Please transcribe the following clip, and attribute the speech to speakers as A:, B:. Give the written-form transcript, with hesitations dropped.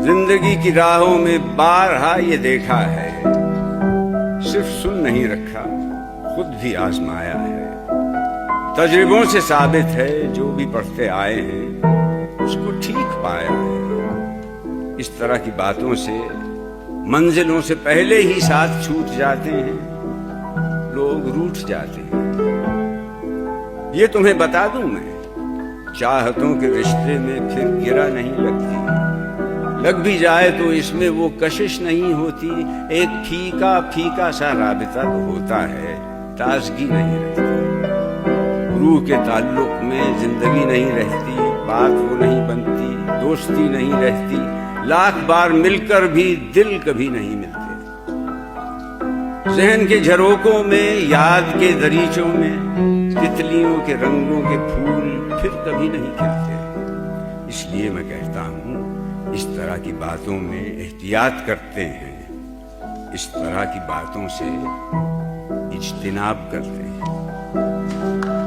A: زندگی کی راہوں میں بارہا یہ دیکھا ہے، صرف سن نہیں رکھا، خود بھی آزمایا ہے۔ تجربوں سے ثابت ہے جو بھی پڑھتے آئے ہیں اس کو ٹھیک پایا ہے۔ اس طرح کی باتوں سے منزلوں سے پہلے ہی ساتھ چھوٹ جاتے ہیں، لوگ روٹھ جاتے ہیں۔ یہ تمہیں بتا دوں میں، چاہتوں کے رشتے میں پھر گرا نہیں لگتی، لگ بھی جائے تو اس میں وہ کشش نہیں ہوتی، ایک پھیکا پھیکا سا رابطہ تو ہوتا ہے، تازگی نہیں رہتی۔ روح کے تعلق میں زندگی نہیں رہتی، بات وہ نہیں بنتی، دوستی نہیں رہتی، لاکھ بار مل کر بھی دل کبھی نہیں ملتے۔ ذہن کے جھروکوں میں، یاد کے دریچوں میں، تتلیوں کے رنگوں کے پھول پھر کبھی نہیں کھلتے۔ اس لیے میں کہتا ہوں، اس طرح کی باتوں میں احتیاط کرتے ہیں، اس طرح کی باتوں سے اجتناب کرتے ہیں۔